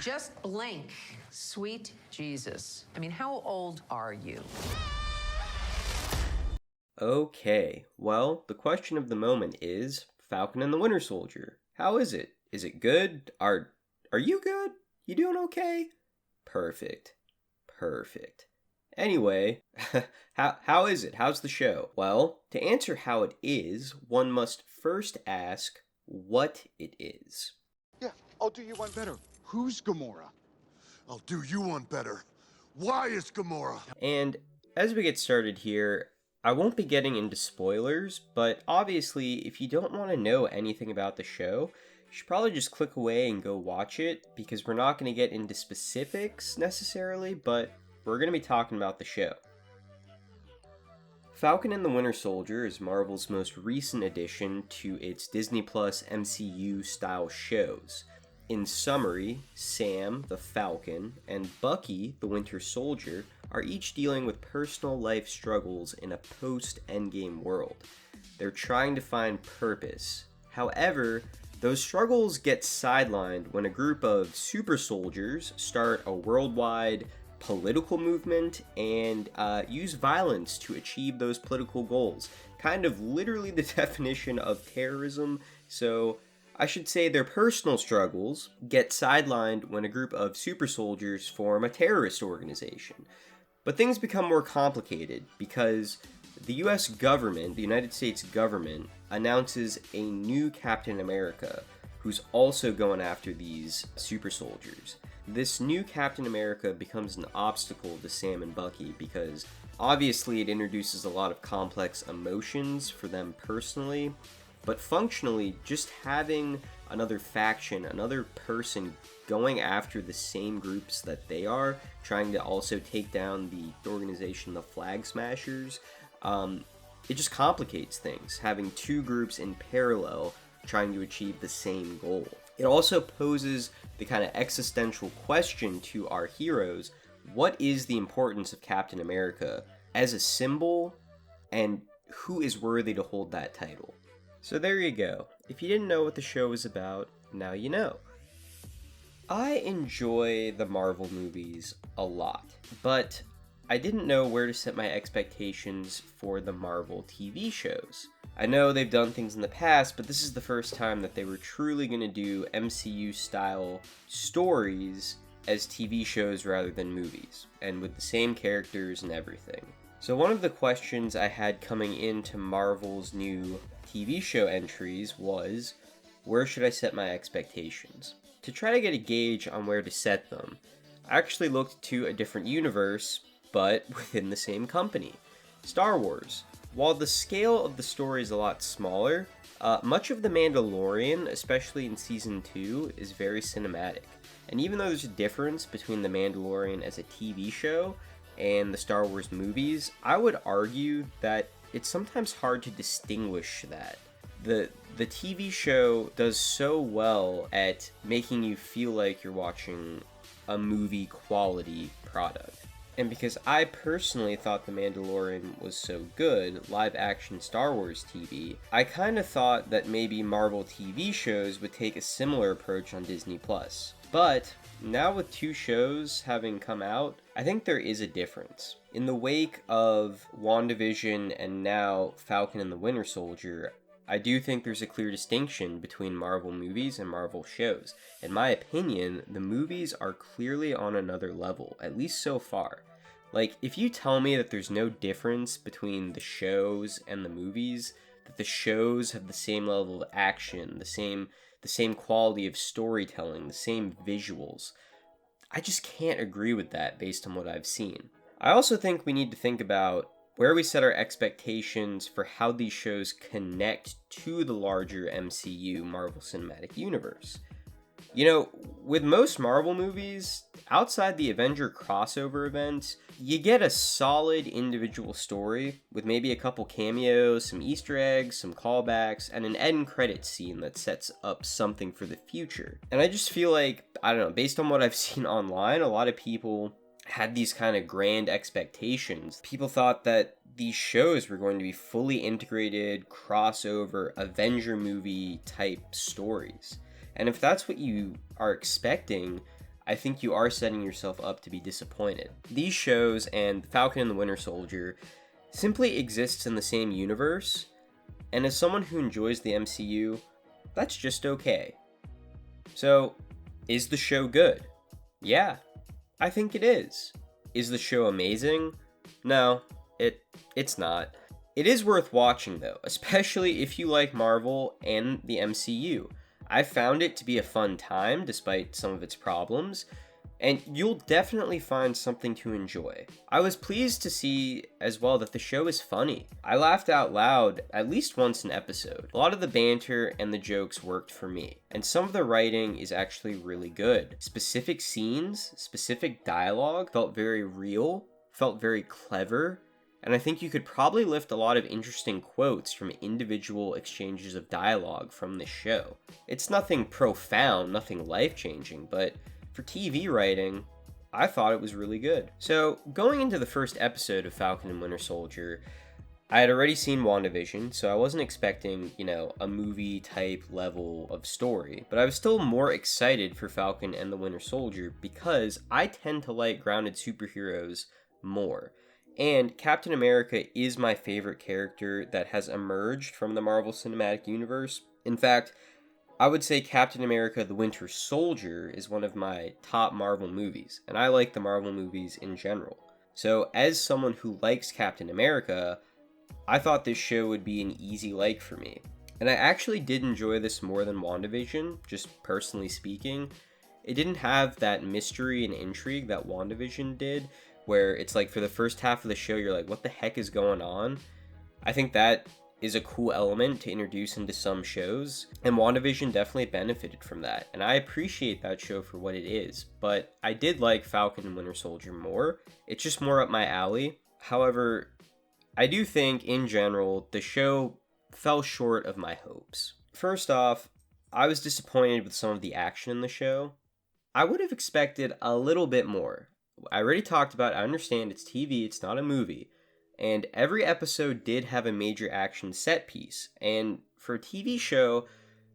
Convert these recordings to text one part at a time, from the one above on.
Just blink. Sweet Jesus. I mean, how old are you? Okay, well, the question of the moment is Falcon and the Winter Soldier. How is it? Is it good? Are you good? You doing okay? Perfect. Anyway, how is it? How's the show? Well, to answer how it is, one must first ask what it is. Yeah, I'll do you one better. Who's Gamora? I'll do you one better. Why is Gamora? And as we get started here, I won't be getting into spoilers, but obviously, if you don't want to know anything about the show, you should probably just click away and go watch it, because we're not going to get into specifics necessarily, but we're going to be talking about the show. Falcon and the Winter Soldier is Marvel's most recent addition to its Disney Plus MCU-style shows. In summary, Sam, the Falcon, and Bucky, the Winter Soldier, are each dealing with personal life struggles in a post-Endgame world. They're trying to find purpose. However, those struggles get sidelined when a group of super soldiers start a worldwide political movement and use violence to achieve those political goals. Kind of literally the definition of terrorism, so I should say their personal struggles get sidelined when a group of super soldiers form a terrorist organization. But things become more complicated because the US government, the United States government, announces a new Captain America who's also going after these super soldiers. This new Captain America becomes an obstacle to Sam and Bucky because obviously it introduces a lot of complex emotions for them personally, but functionally, just having another faction, another person going after the same groups that they are, trying to also take down the organization, the Flag Smashers, it just complicates things, having two groups in parallel trying to achieve the same goal. It also poses the kind of existential question to our heroes: what is the importance of Captain America as a symbol, and who is worthy to hold that title? So there you go. If you didn't know what the show was about, now you know. I enjoy the Marvel movies a lot, but I didn't know where to set my expectations for the Marvel TV shows. I know they've done things in the past, but this is the first time that they were truly going to do MCU-style stories as TV shows rather than movies, and with the same characters and everything. So one of the questions I had coming into Marvel's new TV show entries was, where should I set my expectations? To try to get a gauge on where to set them, I actually looked to a different universe, but within the same company, Star Wars. While the scale of the story is a lot smaller, much of The Mandalorian, especially in Season 2, is very cinematic. And even though there's a difference between The Mandalorian as a TV show and the Star Wars movies, I would argue that it's sometimes hard to distinguish that. The TV show does so well at making you feel like you're watching a movie quality product. And because I personally thought The Mandalorian was so good, live action Star Wars TV, I kind of thought that maybe Marvel TV shows would take a similar approach on Disney+. But now with two shows having come out, I think there is a difference. In the wake of WandaVision and now Falcon and the Winter Soldier, I do think there's a clear distinction between Marvel movies and Marvel shows. In my opinion, the movies are clearly on another level, at least so far. Like, if you tell me that there's no difference between the shows and the movies, that the shows have the same level of action, the same quality of storytelling, the same visuals, I just can't agree with that based on what I've seen. I also think we need to think about where we set our expectations for how these shows connect to the larger MCU, Marvel Cinematic Universe. You know, with most Marvel movies, outside the Avenger crossover events, you get a solid individual story with maybe a couple cameos, some Easter eggs, some callbacks, and an end credits scene that sets up something for the future. And I just feel like, I don't know, based on what I've seen online, a lot of people had these kind of grand expectations. People thought that these shows were going to be fully integrated, crossover, Avenger movie type stories. And if that's what you are expecting, I think you are setting yourself up to be disappointed. These shows and Falcon and the Winter Soldier simply exists in the same universe, and as someone who enjoys the MCU, that's just okay. So, is the show good? Yeah, I think it is. Is the show amazing? No, it's not. It is worth watching though, especially if you like Marvel and the MCU. I found it to be a fun time despite some of its problems, and you'll definitely find something to enjoy. I was pleased to see as well that the show is funny. I laughed out loud at least once an episode. A lot of the banter and the jokes worked for me, and some of the writing is actually really good. Specific scenes, specific dialogue felt very real, felt very clever, and I think you could probably lift a lot of interesting quotes from individual exchanges of dialogue from this show. It's nothing profound, nothing life-changing, but for TV writing, I thought it was really good. So, going into the first episode of Falcon and Winter Soldier, I had already seen WandaVision, so I wasn't expecting, a movie type level of story, but I was still more excited for Falcon and the Winter Soldier because I tend to like grounded superheroes more. And Captain America is my favorite character that has emerged from the Marvel Cinematic Universe. In fact, I would say Captain America the Winter Soldier is one of my top Marvel movies, and I like the Marvel movies in general. So as someone who likes Captain America, I thought this show would be an easy like for me. And I actually did enjoy this more than WandaVision, just personally speaking. It didn't have that mystery and intrigue that WandaVision did, where it's like for the first half of the show, you're like, what the heck is going on? I think that is a cool element to introduce into some shows, and WandaVision definitely benefited from that, and I appreciate that show for what it is, but I did like Falcon and Winter Soldier more. It's just more up my alley. However, I do think, in general, the show fell short of my hopes. First off, I was disappointed with some of the action in the show. I would have expected a little bit more. I already talked about, I understand it's TV, it's not a movie, and every episode did have a major action set piece, and for a TV show,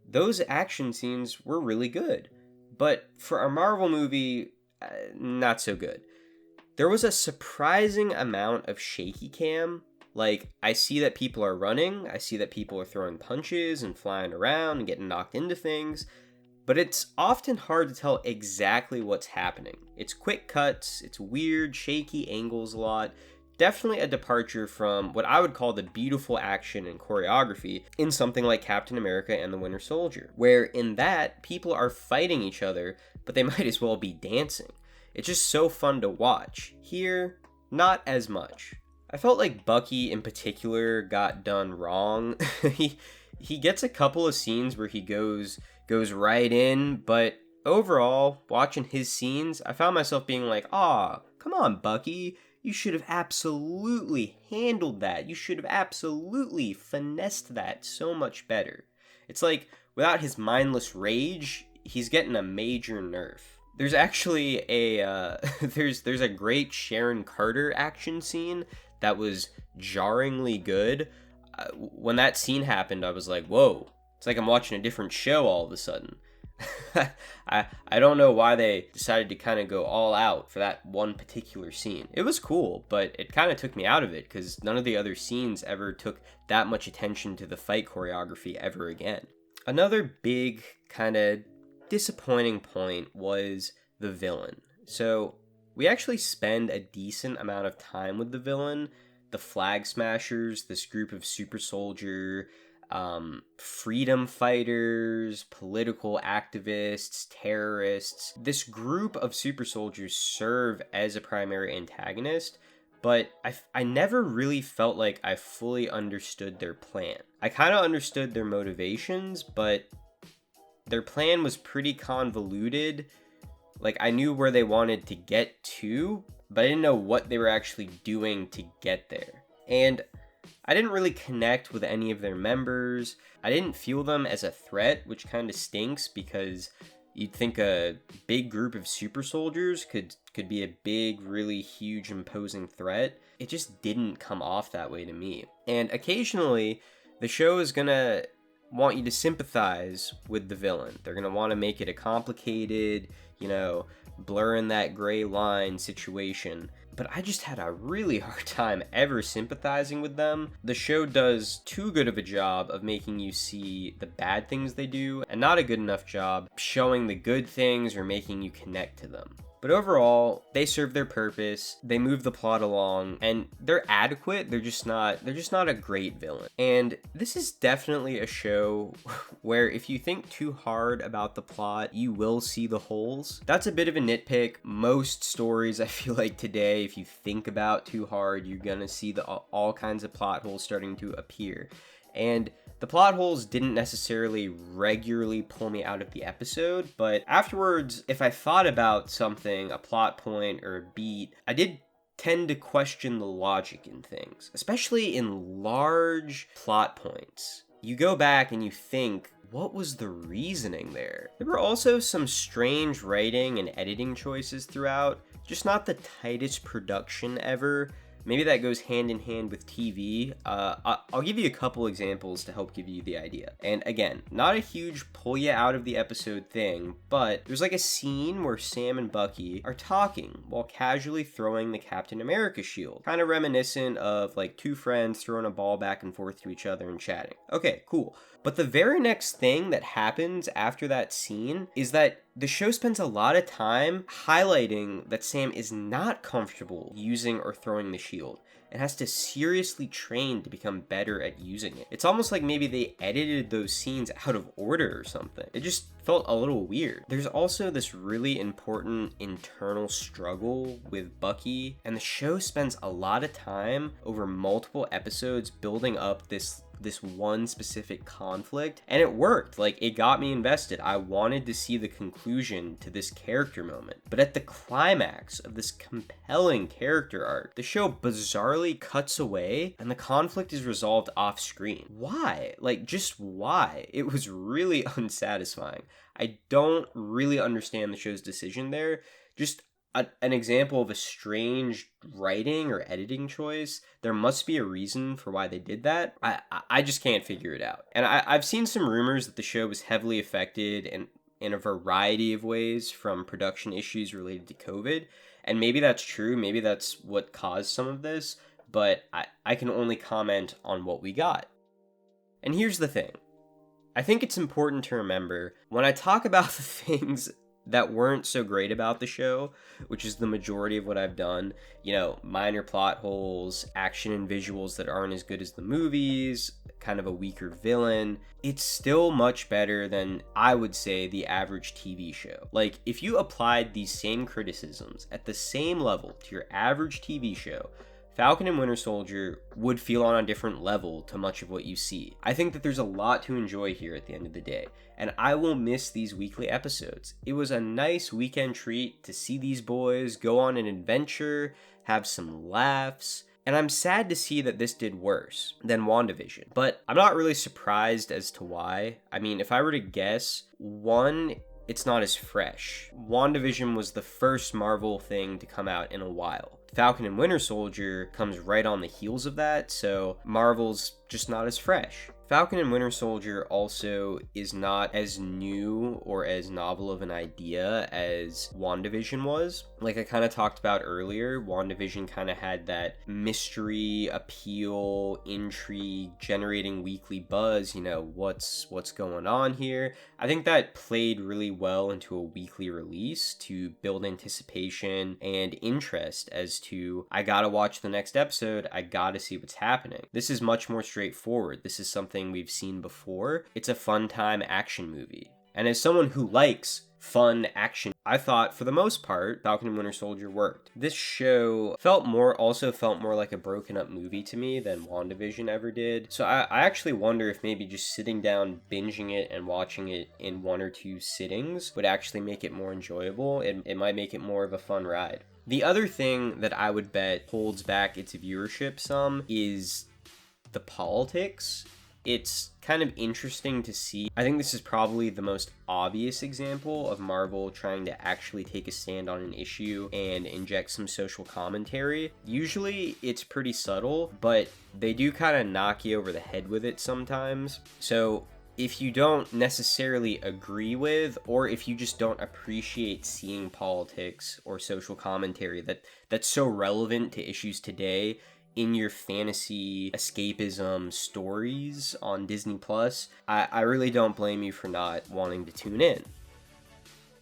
those action scenes were really good, but for a Marvel movie, not so good. There was a surprising amount of shaky cam. Like, I see that people are running, I see that people are throwing punches and flying around and getting knocked into things, but it's often hard to tell exactly what's happening. It's quick cuts, it's weird, shaky angles a lot. Definitely a departure from what I would call the beautiful action and choreography in something like Captain America and the Winter Soldier, where in that, people are fighting each other, but they might as well be dancing. It's just so fun to watch. Here, not as much. I felt like Bucky in particular got done wrong. He gets a couple of scenes where he goes right in, but overall, watching his scenes, I found myself being like, aw, come on, Bucky, you should have absolutely handled that. You should have absolutely finessed that so much better. It's like, without his mindless rage, he's getting a major nerf. There's actually there's a great Sharon Carter action scene that was jarringly good. When that scene happened, I was like, whoa. It's like I'm watching a different show all of a sudden. I don't know why they decided to kind of go all out for that one particular scene. It was cool, but it kind of took me out of it because none of the other scenes ever took that much attention to the fight choreography ever again. Another big kind of disappointing point was the villain. So we actually spend a decent amount of time with the villain, the Flag Smashers, this group of super soldier freedom fighters, political activists, terrorists. This group of super soldiers serve as a primary antagonist, but I never really felt like I fully understood their plan. I kind of understood their motivations, but their plan was pretty convoluted. Like, I knew where they wanted to get to, but I didn't know what they were actually doing to get there. And I didn't really connect with any of their members. I didn't feel them as a threat, which kind of stinks because you'd think a big group of super soldiers could be a big, really huge, imposing threat. It just didn't come off that way to me. And occasionally, the show is gonna want you to sympathize with the villain. They're gonna want to make it a complicated, blurring that gray line situation. But I just had a really hard time ever sympathizing with them. The show does too good of a job of making you see the bad things they do, and not a good enough job showing the good things or making you connect to them. But overall, they serve their purpose, they move the plot along, and they're adequate, they're just not a great villain. And this is definitely a show where if you think too hard about the plot, you will see the holes. That's a bit of a nitpick. Most stories, I feel like today, if you think about too hard, you're gonna see all kinds of plot holes starting to appear. And the plot holes didn't necessarily regularly pull me out of the episode, but afterwards, if I thought about something, a plot point or a beat, I did tend to question the logic in things, especially in large plot points. You go back and you think, what was the reasoning there? There were also some strange writing and editing choices throughout, just not the tightest production ever. Maybe that goes hand in hand with TV. I'll give you a couple examples to help give you the idea. And again, not a huge pull you out of the episode thing, but there's like a scene where Sam and Bucky are talking while casually throwing the Captain America shield. Kind of reminiscent of like two friends throwing a ball back and forth to each other and chatting. Okay, cool. But the very next thing that happens after that scene is that the show spends a lot of time highlighting that Sam is not comfortable using or throwing the shield and has to seriously train to become better at using it. It's almost like maybe they edited those scenes out of order or something. It just felt a little weird. There's also this really important internal struggle with Bucky, and the show spends a lot of time over multiple episodes building up this one specific conflict, and it worked. Like, it got me invested. I wanted to see the conclusion to this character moment. But at the climax of this compelling character arc, the show bizarrely cuts away and the conflict is resolved off screen. Why? Like, just why? It was really unsatisfying. I don't really understand the show's decision there. Just an example of a strange writing or editing choice. There must be a reason for why they did that. I just can't figure it out. And I've seen some rumors that the show was heavily affected in a variety of ways from production issues related to COVID. And maybe that's true. Maybe that's what caused some of this. But I can only comment on what we got. And here's the thing. I think it's important to remember when I talk about the things that weren't so great about the show, which is the majority of what I've done, you know, minor plot holes, action and visuals that aren't as good as the movies, kind of a weaker villain, it's still much better than, I would say, the average TV show. Like, if you applied these same criticisms at the same level to your average TV show, Falcon and Winter Soldier would feel on a different level to much of what you see. I think that there's a lot to enjoy here at the end of the day, and I will miss these weekly episodes. It was a nice weekend treat to see these boys go on an adventure, have some laughs, and I'm sad to see that this did worse than WandaVision. But I'm not really surprised as to why. I mean, if I were to guess, one, it's not as fresh. WandaVision was the first Marvel thing to come out in a while. Falcon and Winter Soldier comes right on the heels of that, so Marvel's just not as fresh. Falcon and Winter Soldier also is not as new or as novel of an idea as WandaVision was. Like I kind of talked about earlier, WandaVision kind of had that mystery, appeal, intrigue, generating weekly buzz, you know, what's going on here. I think that played really well into a weekly release to build anticipation and interest as to, I gotta watch the next episode, I gotta see what's happening. This is much more straightforward. This is something we've seen before. It's a fun time action movie. And as someone who likes fun action, I thought for the most part, Falcon and Winter Soldier worked. This show also felt more like a broken up movie to me than WandaVision ever did. So I actually wonder if maybe just sitting down, binging it, and watching it in one or two sittings would actually make it more enjoyable. It might make it more of a fun ride. The other thing that I would bet holds back its viewership some is the politics. It's kind of interesting to see. I think this is probably the most obvious example of Marvel trying to actually take a stand on an issue and inject some social commentary. Usually it's pretty subtle, but they do kind of knock you over the head with it sometimes. So if you don't necessarily agree with, or if you just don't appreciate seeing politics or social commentary that's so relevant to issues today in your fantasy escapism stories on Disney Plus, I really don't blame you for not wanting to tune in.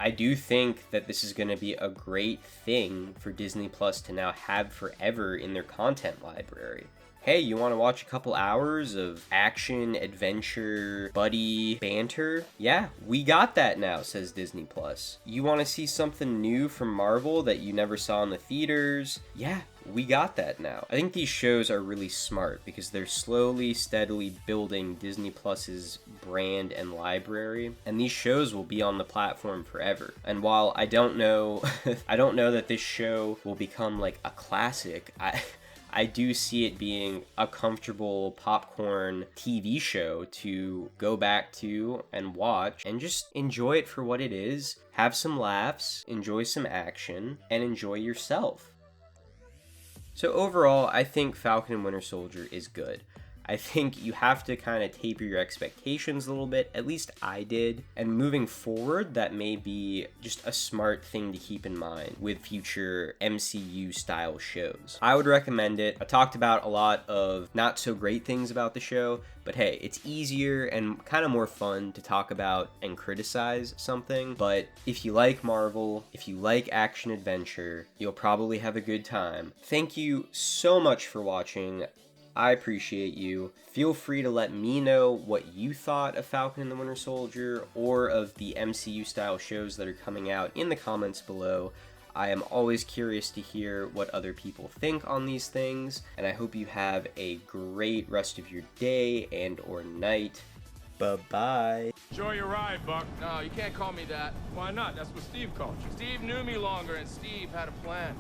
I do think that this is going to be a great thing for Disney Plus to now have forever in their content library. Hey, you want to watch a couple hours of action, adventure, buddy banter? Yeah, we got that now, says Disney Plus. You want to see something new from Marvel that you never saw in the theaters? Yeah, we got that now. I think these shows are really smart because they're slowly, steadily building Disney Plus's brand and library, and these shows will be on the platform forever. And while I don't know, I don't know that this show will become like a classic, I do see it being a comfortable popcorn TV show to go back to and watch and just enjoy it for what it is. Have some laughs, enjoy some action, and enjoy yourself. So overall, I think Falcon and Winter Soldier is good. I think you have to kind of taper your expectations a little bit, at least I did, and moving forward, that may be just a smart thing to keep in mind with future MCU style shows. I would recommend it. I talked about a lot of not so great things about the show, but hey, it's easier and kind of more fun to talk about and criticize something. But if you like Marvel, if you like action adventure, you'll probably have a good time. Thank you so much for watching. I appreciate you. Feel free to let me know what you thought of Falcon and the Winter Soldier or of the MCU style shows that are coming out in the comments below. I am always curious to hear what other people think on these things, and I hope you have a great rest of your day and or night. Bye-bye. Enjoy your ride, Buck. No, you can't call me that. Why not? That's what Steve called you. Steve knew me longer, and Steve had a plan.